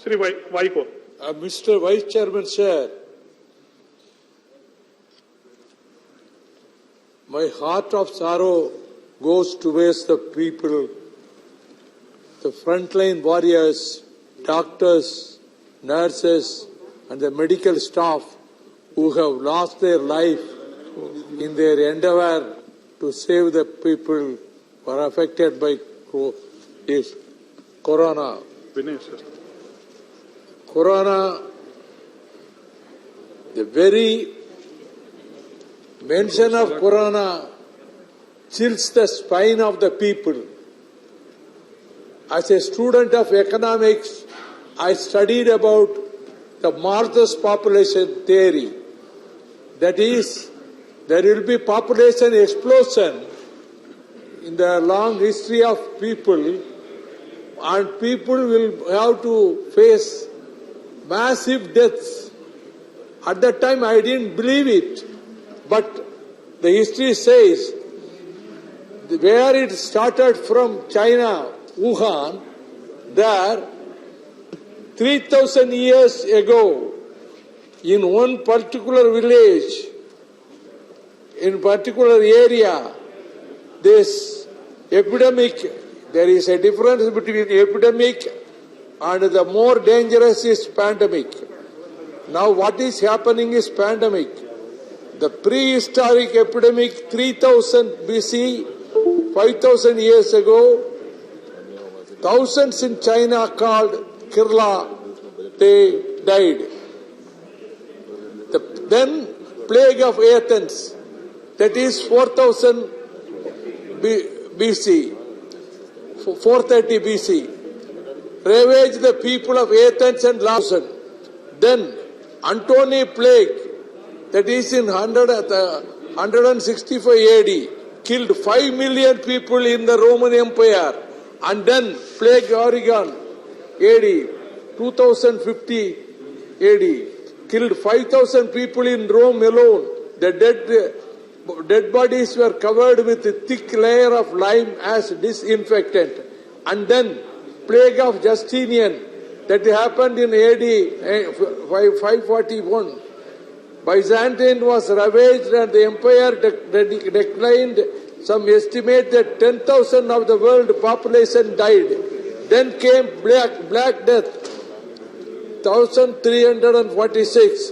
Sri Vaiko. Mr. Vice Chairman, sir, my heart of sorrow goes towards the people, the frontline warriors, doctors, nurses, and the medical staff who have lost their life in their endeavor to save the people who are affected by this corona. Corona, the very mention of corona chills the spine of the people. As a student of economics, I studied about the Malthus population theory. That is, there will be population explosion in the long history of people, and people will have to face massive deaths. At that time I didn't believe it, but the history says where it started from China, Wuhan, there 3,000 years ago in one particular village, in particular area, this epidemic, there is a difference between epidemic and the more dangerous is pandemic. Now what is happening is pandemic. The prehistoric epidemic 3000 BC, 5,000 years ago, thousands in China called Kerala, they died. Then plague of Athens, that is 4000 BC, 430 BC, ravaged the people of Athens and Lausanne. Then Antony plague, that is in 165 AD, killed 5 million people in the Roman Empire. And then plague Oregon, AD, 2050 AD, killed 5,000 people in Rome alone. The dead bodies were covered with a thick layer of lime as disinfectant. And then plague of Justinian, that happened in AD 541. Byzantine was ravaged and the empire declined. Some estimate that 10,000 of the world population died. Then came Black Death, 1346,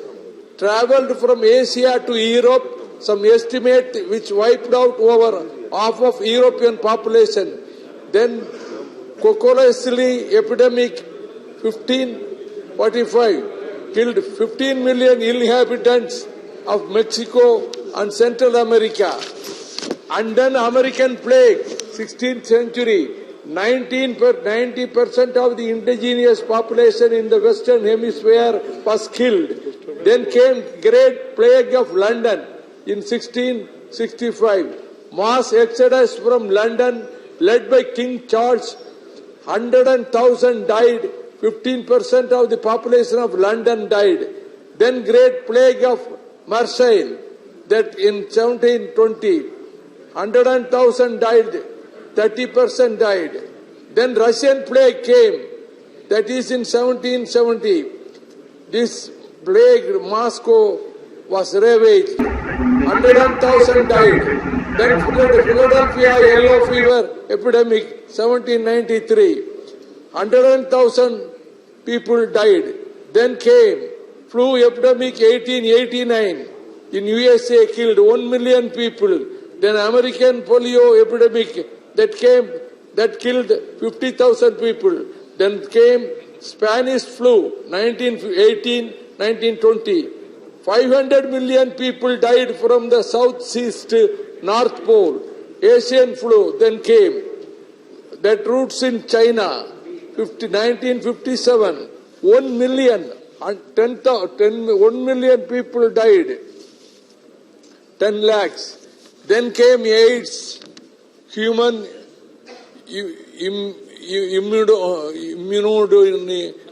travelled from Asia to Europe, some estimate which wiped out over half of European population. Then Coca-Cola epidemic, 1545, killed 15 million inhabitants of Mexico and Central America. And then American plague, 16th century, 90% of the indigenous population in the Western Hemisphere was killed. Then came Great Plague of London in 1665. Mass exodus from London led by King Charles. 100,000 died. 15% of the population of London died. Then Great Plague of Marseille, that in 1720, 100,000 died. 30% died. Then Russian plague came, that is in 1770. This plague, Moscow was ravaged. 100,000 died. Then Philadelphia yellow fever epidemic, 1793. 100,000 people died. Then came flu epidemic, 1889. In USA, killed 1 million people. Then American polio epidemic, that killed 50,000 people. Then came Spanish flu, 1918, 1920. 500 million people died from the South East North Pole. Asian flu then came. That roots in China, 1957. 1 million people died. 10 lakhs. Then came AIDS, human immune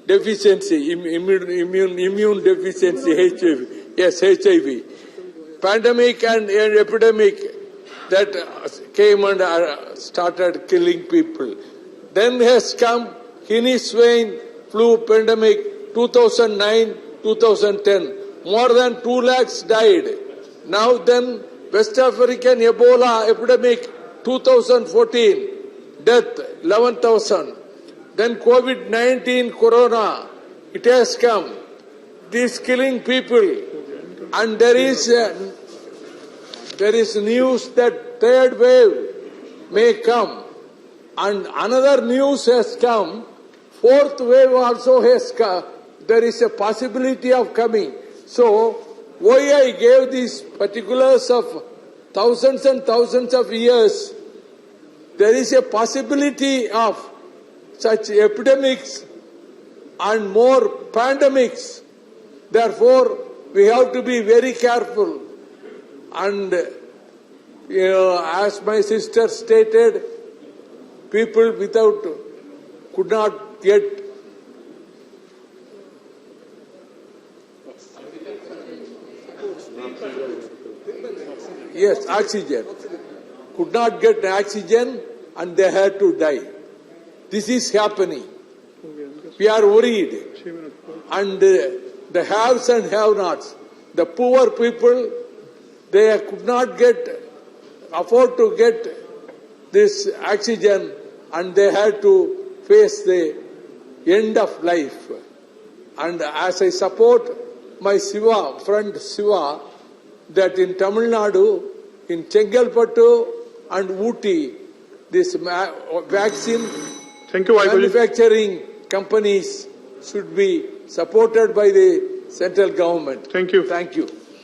deficiency, HIV. Yes, HIV. Pandemic and epidemic that came and started killing people. Then has come Guinness swine flu pandemic 2009-2010. More than 2 lakhs died. Now then, West African Ebola epidemic 2014, death 11,000. Then COVID-19 corona, it has come. This killing people. And there is news that third wave may come. And another news has come. Fourth wave also has come. There is a possibility of coming. So, why I gave these particulars of thousands and thousands of years, there is a possibility of such epidemics and more pandemics. Therefore, we have to be very careful. And, as my sister stated, people could not get oxygen. Could not get oxygen and they had to die. This is happening. We are worried. And the haves and have-nots, the poor people, they could not afford to get this oxygen and they had to face the end of life. And as I support my friend Siva, that in Tamil Nadu, in Chengalpattu and Ooty, this vaccine manufacturing companies should be supported by the central government. Thank you. Thank you.